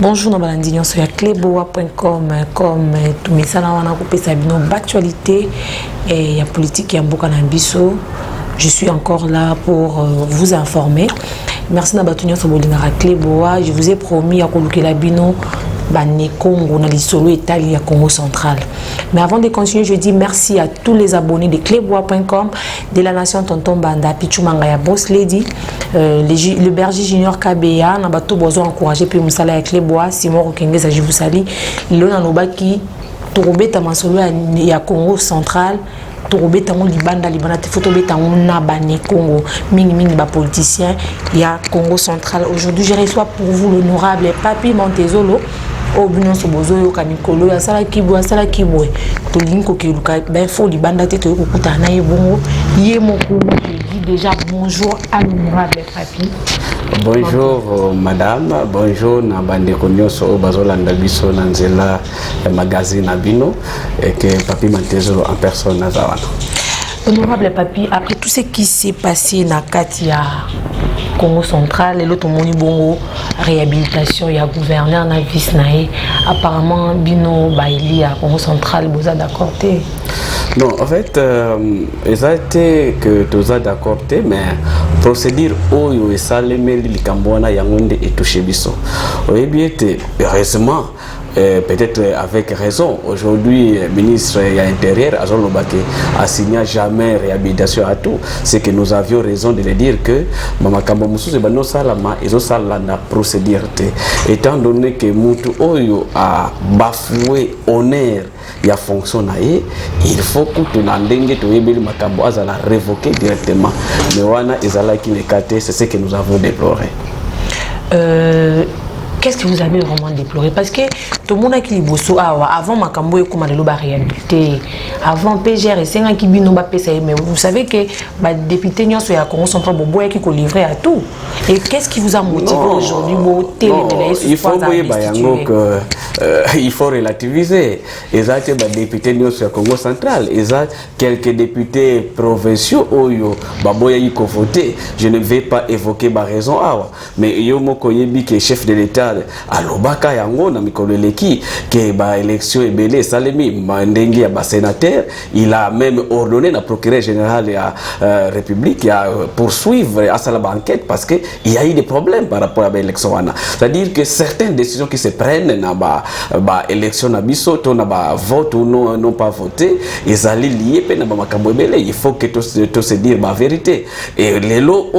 Bonjour, nous sommes à cleboa.com comme tout mes salons on a coupé sa d'actualité et la politique en Bokanabiso. Je suis encore là pour vous informer. Merci d'abattunir sur Bolingara Cleboa. Je vous ai promis à coloquer la bino Congo dans l'Isolo Italie à Congo central. Mais avant de continuer, je dis merci à tous les abonnés de cleboa.com, de la Nation Tonton Banda, Pichumangaya Boss Lady, le berger junior KBA, Nabato Bozo encouragé puis Moussala avec Cleboa, Simon Rokengeza Jivusali, Lona Nobaki, Torobeta Mansolo à Congo central. Torobeta mon libanda te photobeta mon nabane Congo mini ba politicien il y a Congo central. Aujourd'hui je reçois pour vous l'honorable Papi Montezolo au Bunion Sobozo yo kanikolo ya sala kibwe to linko ke luka ben fo libanda te to kukuta na yebongo ye moko. Je dis déjà bonjour à l'honorable Papi. Bonjour madame, bonjour na bande konyoso bazolanda biso na nzela magazine abino et que Papi Montezolo en personne nazawana. Honorable Papi, après tout ce qui s'est passé na Katia Congo central et l'autre moni bongo réhabilitation il y a gouverneur na vice nae apparemment bino baili à Congo central vous a d'accord. Non, en fait, ils ont été que tous d'accord, mais procédure où ils salemeli likambwana yangonde et touché biso. Oui, bien, heureusement. Peut-être avec raison. Aujourd'hui, le ministre de l'Intérieur a signé jamais réhabilitation à tout. C'est que nous avions raison de le dire que Mamakambo Moussou Sebano Salama et Salana procédure. Étant donné que Moutou Oyo a bafoué honneur et a fonctionné, il faut que tout l'endenge tout ebeli Makambo azala révoqué directement. Mais wana ezala qui les c'est ce que nous avons déploré. Qu'est-ce que vous avez vraiment déploré? Parce que tout le monde a qui les bosso avant Makambo et comment le réhabilité, avant PGR et 5 ans qui bino ba PCA, mais vous savez que les députés n'y sont à Congo central bobo qui ont livré à tout. Et qu'est-ce qui vous a motivé aujourd'hui il faut il faut relativiser. Ils ont été députés n'y sont à Congo central. Ils ont quelques députés provinciaux oyo baboya y voté. Je ne vais pas évoquer ma raison mais yomo koyebi qui est chef de l'État alobaka yango na mikolo leki que ba élection ebele salemi mandenge ya ba sénateur. Il a même ordonné na procureur général de la République à poursuivre à sa enquête parce que il y a eu des problèmes par rapport à l'élection. C'est-à-dire que certaines décisions qui se prennent na ba élection na biso to na ba vote ou non pas voté ils allaient lier pe na ba makambo ebele. Il faut que tout se dire la vérité et les lots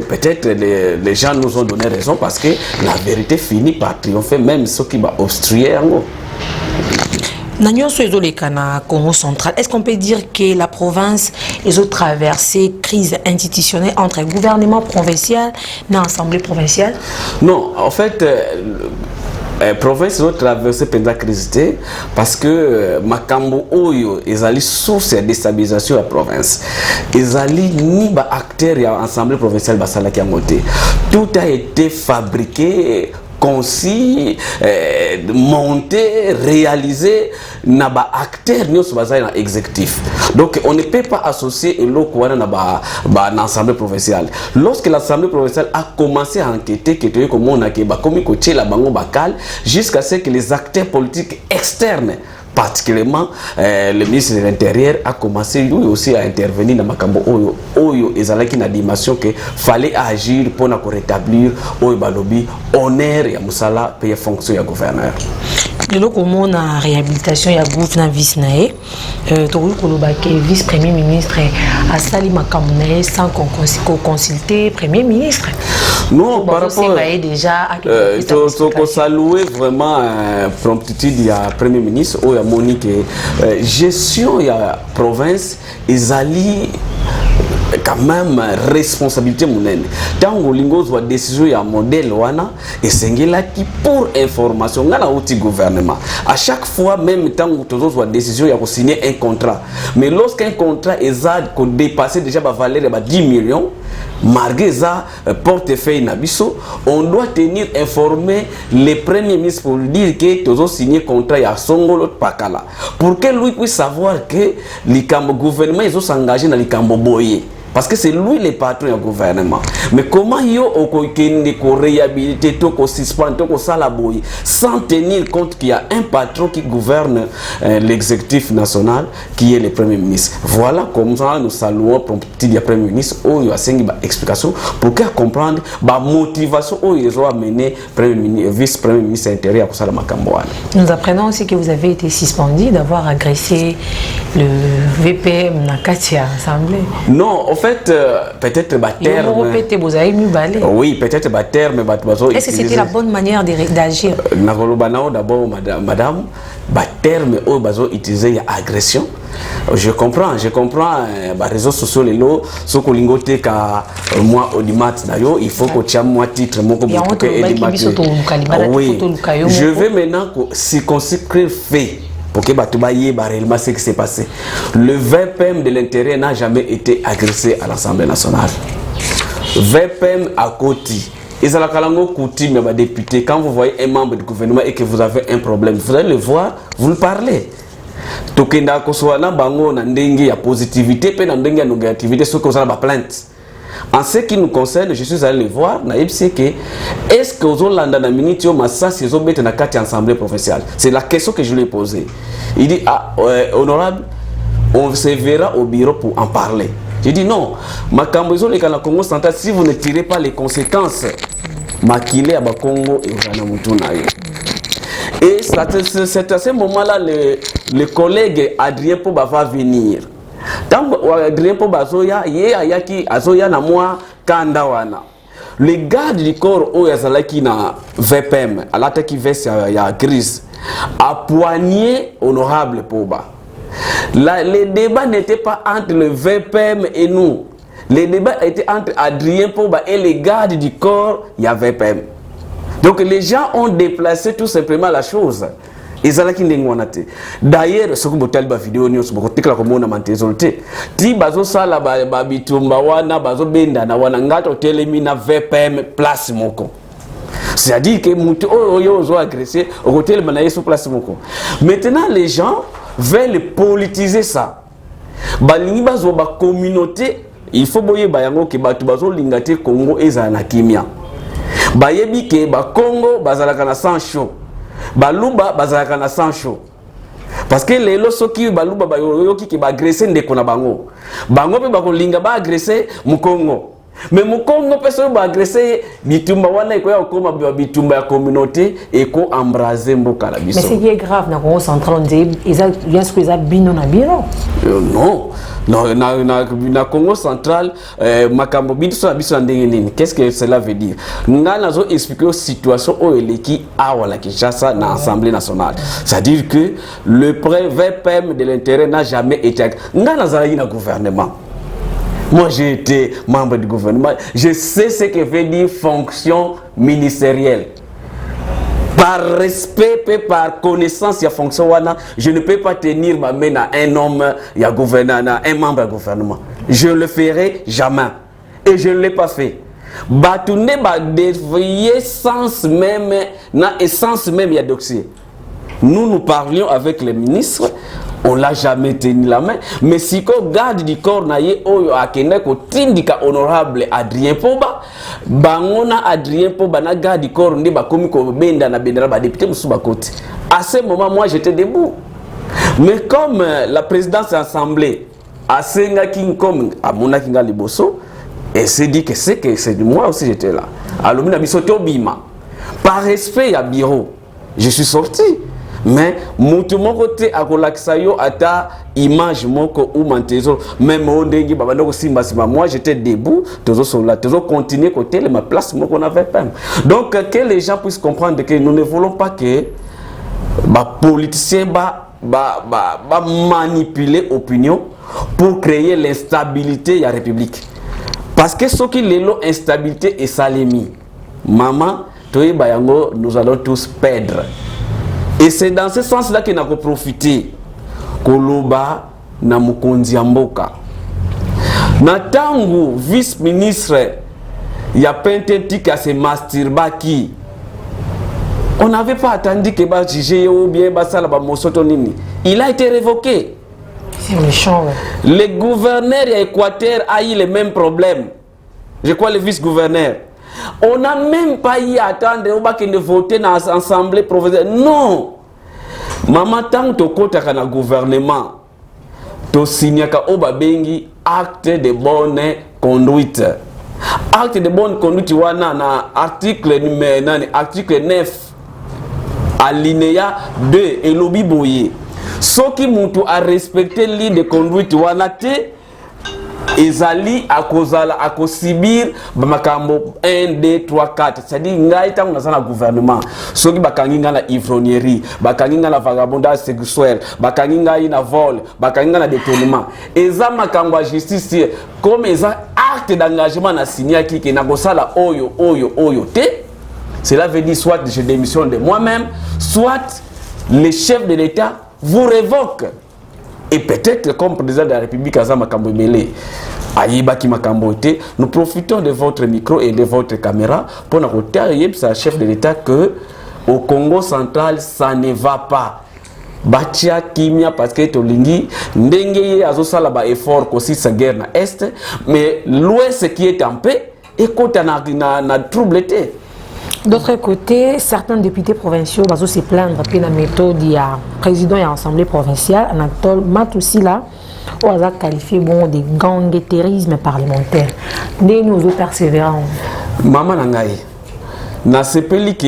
peut-être les gens nous ont donné raison parce que la vérité finit par triompher même ceux qui va obstruer en haut. Congo central, est-ce qu'on peut dire que la province a traversé crise institutionnelle entre le gouvernement provincial et l'Assemblée provinciale? Non, en fait, la province a traversé la crise parce que Makambo Oyo, ils allaient source de déstabilisation de la province. Ils allaient ni acteurs de l'Assemblée provinciale qui a monté. Tout a été fabriqué, concis, monté, réalisé, n'a pas acteur ni au exécutif. Donc on ne peut pas associer l'Assemblée provinciale. Lorsque l'Assemblée provinciale a commencé à enquêter, jusqu'à ce que les acteurs politiques externes, particulièrement le ministre de l'Intérieur, a commencé lui aussi à intervenir dans Makambo Oyo et Zalaki na dimension que fallait agir pour rétablir Oyo Balobi honneur et Moussala payer fonction de gouverneur. Le comment la réhabilitation ya gouverneur vice nae vice premier ministre a sali Makambo sans consulter premier ministre. Non, par rapport déjà à saluer vraiment promptitude du premier ministre ou Monique gestion de la province ils allient quand même responsabilité monene tant que voit décision ya modèle wana et sengela qui pour information ngana outil gouvernement à chaque fois même tant que voit décision ya signer un contrat mais lorsqu'un contrat est dépassé déjà la valeur de 10 millions malgré ça portefeuille nabiso on doit tenir informé les premiers ministres pour lui dire que tu as signé contrat à Songolo Pakala pour que lui puisse savoir que le gouvernement ils ont s'engagé dans le Cambo Boye parce que c'est lui le patron du gouvernement. Mais comment yo ko réhabiliter to ko suspendre to ko salaboy sans tenir compte qu'il y a un patron qui gouverne l'exécutif national qui est le premier ministre. Voilà comment nous saluons pour petit Premier ministre où il a une explication pour qu'à comprendre la motivation où ils ont amené vice-premier ministre intérieur pour ça. Nous apprenons aussi que vous avez été suspendu d'avoir agressé le VPM dans Katia Assemblée. Non, en fait, peut-être terme. Vous avez mis balai. Oui, peut-être terme. Est-ce que c'était la bonne manière d'agir? D'abord, madame, terme où bazo utiliser agression. Je comprends les réseaux sociaux les lots ce que lingote ka moi audimat d'ailleurs il faut que tu aies moi titre mon oui, je vais maintenant circonscrire fait pour que batubaye réellement ce qui s'est passé. Le VPM de l'intérieur n'a jamais été agressé à l'Assemblée nationale. VPM à côté. Et ça la kalango coutume mes députés quand vous voyez un membre du gouvernement et que vous avez un problème vous allez le voir vous le parlez. Tokenda koswana bango na ndenge ya positivité pe na ndenge ya négativité ce que ça ba plainte. En ce qui nous concerne, je suis allé le voir na ipsi que est-ce que aux Hollanda na minute massa si zo bete na kati assemblée provinciale. C'est la question que je lui ai posée. Il dit honorable, on se verra au bureau pour en parler. J'ai dit non, makambo zo le kana Congo central si vous ne tirez pas les conséquences makile ya ba Congo et na mutu na yo. Et c'est à ce moment-là le collègue Adrien Poba va venir. Tant Adrien Poba azoya ayaki azoya na moi kandawana. Le garde du corps au yazalaki na VPM à l'attaque qui veste ya grise a poigné honorable Poba. Le débat n'était pas entre le VPM et nous. Le débat était entre Adrien Poba et les gardes du corps ya VPM. Donc les gens ont déplacé tout simplement la chose. D'ailleurs, ce que vous avez vidéo, vous avez ti bazo sala ba bitumba wana bazo benda na wana ngato telemina VPM place moko. C'est-à-dire que mutu oyo zo agressé au hôtel manaye sur place moko. Maintenant les gens veulent politiser ça. Balingi bazo ba communauté, il faut boyer bayango ke batu bazo lingate Congo eza na kimia. Bayebi ke ba Congo bazalaka na sang chaud. Baluba bazalaka na sang chaud. Parce que les losoki baluba bayoki ki ba agresser ndeko na bango. Bango pe ba kolinga ba agresser mu Congo. Mais mu Congo personne ba agresser bitumba wana eko ya okoma bitumba ya communauté eko embraser mboka la biso. Mais c'est qui est grave na Congo central on dit ils ont ce que ça bino na bino. Non. Non, na Congo central, makambo biso biso ndenge nini. Qu'est-ce que cela veut dire? Nga nazo expliquer situation au eleki awala Kinshasa na Assemblée nationale. C'est-à-dire que le VPM de l'intérieur n'a jamais été nga nazali na gouvernement. Moi j'ai été membre du gouvernement, je sais ce que veut dire fonction ministérielle. Par respect, par connaissance, il y a fonction, je ne peux pas tenir ma main à un homme, à un membre du gouvernement. Je ne le ferai jamais. Et je ne l'ai pas fait. Batoune ba dévier sens même, na essence même il y a dossier. Nous parlions avec les ministres, on l'a jamais tenu la main. Mais si qu'on garde du corps naïe oyo akene ko tindika honorable Adrien Poba, bangona Adrien Poba na garde du corps ndi ba komi ko benda na bendera ba député musuba côté. À ce moment moi j'étais debout. Mais comme la présidence de l'Assemblée a senga king comme a mona kinga liboso et s'est dit que c'est moi aussi j'étais là. Alors mina biso to bima. Par respect à bureau, je suis sorti. Mais mutu moko te akolakisa yo ata image moko ou mantezo même ondenge baba ndoko simba moi j'étais debout tozo sola tozo continuer côté ma place moko n'avait pas. Donc que les gens puissent comprendre que nous ne voulons pas que ba politiciens manipuler opinion pour créer l'instabilité de la République. Parce que ce qui est l'instabilité et salemi maman toye bayango nous allons tous perdre. Et c'est dans ce sens-là qu'il a profité. Koloba na mukonzi mboka. Na tangu vice-ministre ya pentetique à se masturbaki. On n'avait pas attendu que ba juger ou bien ba sala ba mosoto nini. Il a été révoqué. C'est méchant, ouais. Le gouverneur à Équateur a eu les mêmes problèmes. Je crois le vice-gouverneur. On n'a même pas eu à attendre de voter dans l'Assemblée provinciale. Non. Maman, tant que tu as un gouvernement, tu signes bengi acte de bonne conduite. Acte de bonne conduite, tu as article 9, alinéa 2, et lobby boye. Ce qui m'a respecté l'idée de conduite, tu ezali à subir bamakambo 1 2 3 4, c'est-à-dire ngai tant dans le gouvernement soki bakangi na ivrognerie, bakangi na vagabondage sexuel, bakangi na vol, bakangi na détournement, eza makambo justice comme eza acte d'engagement na signé qui na kosala oyo te. Cela veut dire soit je démissionne de moi-même, soit le chef de l'État vous révoque. Et peut-être comme président de la République Azama Kambomele, Aïbaki Makambote, nous profitons de votre micro et de votre caméra pour nous dire à chef de l'État que au Congo central, ça ne va pas. Batia Kimia parce que Tolingi, Ndenge Azosala ba effort aussi sa guerre na Est, mais l'Ouest qui est en paix, écoute, na troubleté. D'autre côté, certains députés provinciaux vont se plaindre de la méthode du président de l'Assemblée provinciale, Anatole Matousila, où il a qualifié de ganguetérisme parlementaire. Nous nous persévérons. Maman Nangaï, na sepeli que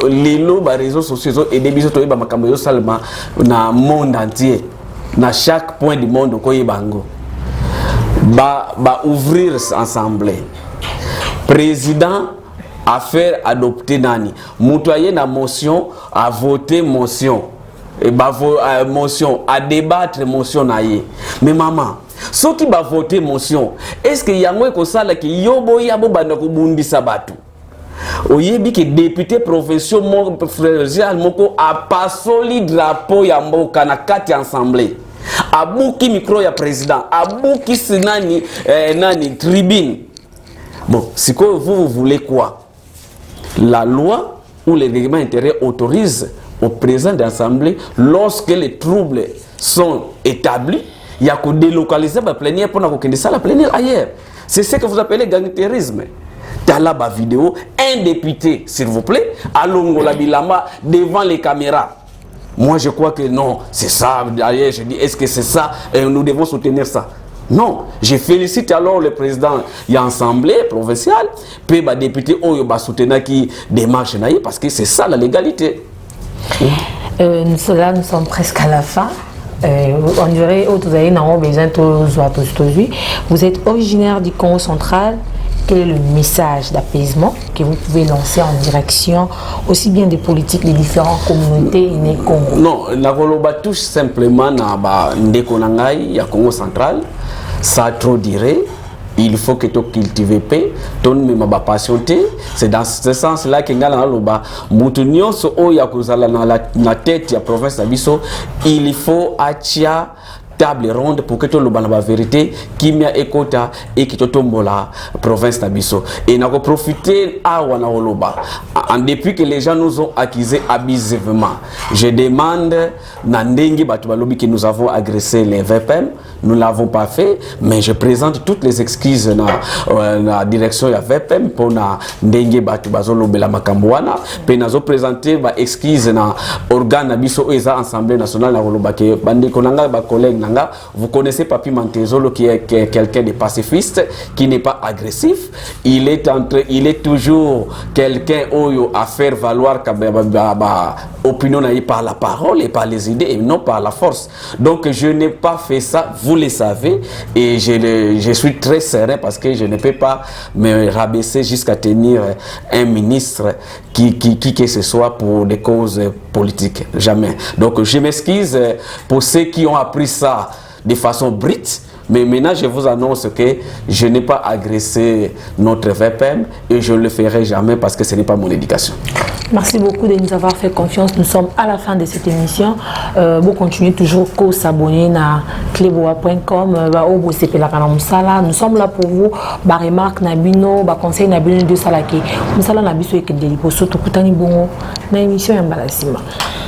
les réseaux sociaux et des bisous toyeba makambo salma na monde entier, na chaque point du monde ko yebango. Ba ouvrir ensemble. Président à faire adopter nani mutoyer na motion à voter motion et motion à débattre motion naie. Mais maman ceux qui va voter motion est-ce que yango ko sala ki yobo yabo banda ko bundisa batu oyebi que député provincial moko a passoli drapeau ya mboka na kati assemblée abuki micro ya président abuki sinani nani tribune. Bon, si vous voulez quoi? La loi ou les règlements intérieurs autorisent au président de l'Assemblée, lorsque les troubles sont établis, il y a que délocaliser la plénière pour que la plénière ailleurs. C'est ce que vous appelez ganguetérisme. Dans la vidéo, un député, s'il vous plaît, à Longola Bilama devant les caméras. Moi, je crois que non, c'est ça. D'ailleurs, je dis, est-ce que c'est ça? Et nous devons soutenir ça. Non, je félicite alors le président de l'Assemblée provinciale, puis les députés qui soutenir qui démarche parce que c'est ça la légalité. Nous sommes presque à la fin. On dirait que vous avez besoin de vous êtes originaire du Congo central. Quel est le message d'apaisement que vous pouvez lancer en direction aussi bien des politiques des différentes communautés in Congo? Non, la touche simplement na ndekonangai ya Congo central. Ça trop dirait, il faut que tu cultives paix, ton même patienté. C'est dans ce sens-là que ngala loba mutunyo so o ya kozala na tête ya province d'Abisso, il faut achia table ronde pour que tout le monde la vérité qui m'a écouté et qui tombe la province d'Abisso et n'a profité à Wanaholoba depuis que les gens nous ont accusés abusivement. Je demande Nandenge Batubalobi que nous avons agressé les VPM, nous l'avons pas fait, mais je présente toutes les excuses dans la direction de la VPM pour Nandenge Batubazolobi la Makambouana, puis nous avons présenté des excuses dans l'organe d'Abisso et l'Assemblée nationale Holoba que bande konanga ba collègue. Vous connaissez Papi Mantezolo qui est quelqu'un de pacifiste, qui n'est pas agressif. Il est toujours quelqu'un à faire valoir opinion par la parole et par les idées et non par la force. Donc je n'ai pas fait ça, vous le savez, et je suis très serein parce que je ne peux pas me rabaisser jusqu'à tenir un ministre qui que ce soit pour des causes politiques. Jamais. Donc je m'excuse pour ceux qui ont appris ça de façon brute, mais maintenant je vous annonce que je n'ai pas agressé notre VPM et je ne le ferai jamais parce que ce n'est pas mon éducation. Merci beaucoup de nous avoir fait confiance. Nous sommes à la fin de cette émission. Vous continuez toujours à s'abonner à cleboa.com. Nous sommes là pour vous. Remarque Nabino, conseil Nabino de Salake. Nous sommes là pour vous. Nous sommes là pour vous.